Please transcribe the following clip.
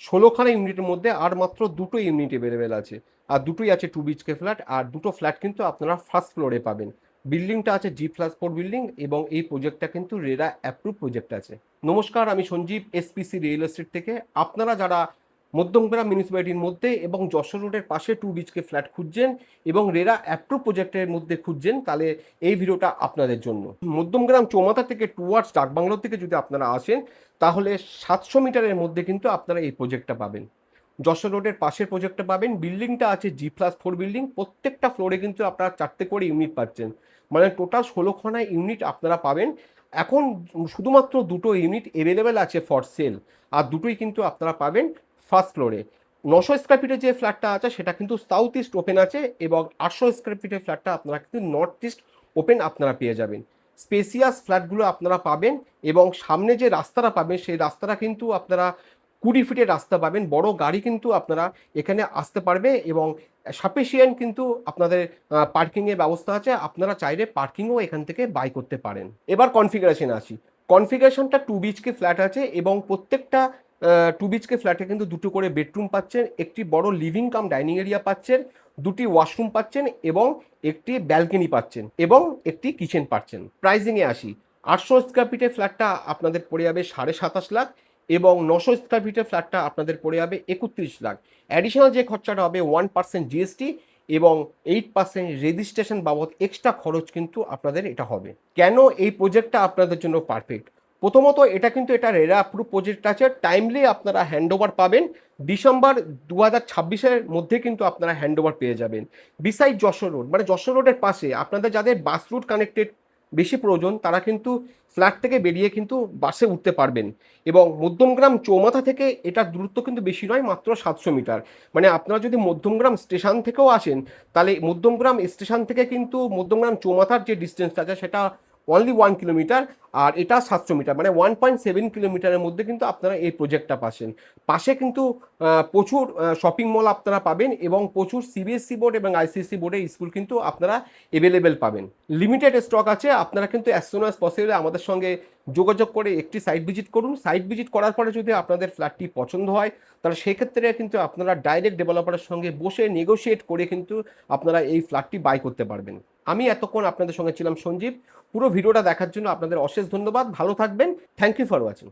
16খানা ইউনিটের মধ্যে আর মাত্র দুটো ইউনিট অ্যাভেলেবেল আছে, আর দুটোই আছে 2 BHK ফ্ল্যাট, আর দুটো ফ্ল্যাট কিন্তু আপনারা ফার্স্ট ফ্লোরে পাবেন। বিল্ডিংটা আছে G+4 বিল্ডিং এবং এই প্রজেক্টটা কিন্তু রেরা অ্যাপ্রুভ প্রজেক্ট আছে। নমস্কার, আমি সঞ্জীব, এসপিসি রিয়েল এস্টেট থেকে। আপনারা যারা মধ্যমগ্রাম মিউনিসিপ্যালিটির মধ্যে এবং যশোর রোডের পাশে 2 BHK ফ্ল্যাট খুঁজছেন এবং রেরা অ্যাপ্রুভ প্রজেক্টের মধ্যে খুঁজছেন, তাহলে এই ভিডিওটা আপনাদের জন্য। মধ্যমগ্রাম চৌমাথা থেকে টুয়ার্ডস ডাকবাংলোর থেকে যদি আপনারা আসেন, তাহলে 700 মিটারের মধ্যে কিন্তু আপনারা এই প্রজেক্টটা পাবেন। যশোর রোডের পাশের প্রজেক্টটা পাবেন। বিল্ডিংটা আছে G+4 বিল্ডিং, প্রত্যেকটা ফ্লোরে কিন্তু আপনারা 4টে করে ইউনিট পাচ্ছেন, মানে টোটাল 16খানা ইউনিট আপনারা পাবেন। এখন শুধুমাত্র দুটো ইউনিট অ্যাভেলেবেল আছে ফর সেল, আর দুটোই কিন্তু আপনারা পাবেন ফার্স্ট ফ্লোরে। 900 স্কোয়ার ফিটের যে ফ্ল্যাটটা আছে সেটা কিন্তু সাউথ ইস্ট ওপেন আছে, এবং 800 স্কোয়ার ফিটের ফ্ল্যাটটা আপনারা কিন্তু নর্থ ইস্ট ওপেন আপনারা পেয়ে যাবেন। স্পেসিয়াস ফ্ল্যাটগুলো আপনারা পাবেন, এবং সামনে যে রাস্তাটা পাবেন সেই রাস্তাটা কিন্তু আপনারা 20 ফিটের রাস্তা পাবেন। বড় গাড়ি কিন্তু আপনারা এখানে আসতে পারবে, এবং সাফিসিয়েন্ট কিন্তু আপনাদের পার্কিংয়ের ব্যবস্থা আছে। আপনারা চাইলে পার্কিংও এখান থেকে বাই করতে পারেন। এবার কনফিগারেশন আসি। কনফিগারেশনটা 2 BHK ফ্ল্যাট আছে, এবং প্রত্যেকটা 2 BHK ফ্ল্যাটে কিন্তু দুটো করে বেডরুম পাচ্ছেন, একটি বড় লিভিং কাম ডাইনিং এরিয়া পাচ্ছেন, দুটি ওয়াশরুম পাচ্ছেন, এবং একটি ব্যালকনি পাচ্ছেন, এবং একটি কিচেন পাচ্ছেন। প্রাইজিংয়ে আসি। 800 স্কোয়ার ফিটের ফ্ল্যাটটা আপনাদের পড়ে যাবে 27.5 লাখ, এবং 900 স্কোয়ার ফিটের ফ্ল্যাটটা আপনাদের পড়ে যাবে 31 লাখ। অ্যাডিশনাল যে খরচাটা হবে 1% জিএসটি এবং 8% রেজিস্ট্রেশন বাবদ এক্সট্রা খরচ কিন্তু আপনাদের এটা হবে। কেন এই প্রজেক্টটা আপনাদের জন্য পারফেক্ট? প্রথমত, এটা রেরা অ্যাপ্রুভ প্রজেক্ট আছে। টাইমলি আপনারা হ্যান্ডওভার পাবেন। ডিসেম্বর 2026-এর মধ্যে কিন্তু আপনারা হ্যান্ডওভার পেয়ে যাবেন। বিসাইড যশোর রোড, মানে যশোর রোডের পাশে আপনাদের যাদের বাস রুট কানেক্টেড বেশি প্রয়োজন, তারা কিন্তু ফ্ল্যাট থেকে বেরিয়ে কিন্তু বাসে উঠতে পারবেন। এবং মধ্যমগ্রাম চৌমাথা থেকে এটার দূরত্ব কিন্তু বেশি নয়, মাত্র 700 মিটার। মানে আপনারা যদি মধ্যমগ্রাম স্টেশন থেকেও আসেন, তাহলে মধ্যমগ্রাম স্টেশন থেকে কিন্তু মধ্যমগ্রাম চৌমাথার যে ডিস্টেন্সটা আছে সেটা অনলি 1 কিলোমিটার, আর এটা 700 মিটার, মানে 1.7 কিলোমিটারের মধ্যে কিন্তু আপনারা এই প্রজেক্টটা পাচ্ছেন। পাশে কিন্তু প্রচুর শপিং মল আপনারা পাবেন, এবং প্রচুর সিবিএসসি বোর্ড এবং আইসিএসসি বোর্ডের স্কুল কিন্তু আপনারা অ্যাভেলেবেল পাবেন। লিমিটেড স্টক আছে। আপনারা কিন্তু অ্যাজ সুন অ্যাজ পসিবল আমাদের সঙ্গে যোগাযোগ করে একটি সাইট ভিজিট করুন। সাইট ভিজিট করার পরে যদি আপনাদের ফ্ল্যাটটি পছন্দ হয়, তাহলে সেক্ষেত্রে কিন্তু আপনারা ডাইরেক্ট ডেভেলপারের সঙ্গে বসে নেগোশিয়েট করে কিন্তু আপনারা এই ফ্ল্যাটটি বাই করতে পারবেন। আমি এতক্ষণ আপনাদের সঙ্গে ছিলাম সঞ্জীব। পুরো ভিডিওটা দেখার জন্য আপনাদের অশেষ ধন্যবাদ। ভালো থাকবেন। Thank you for watching.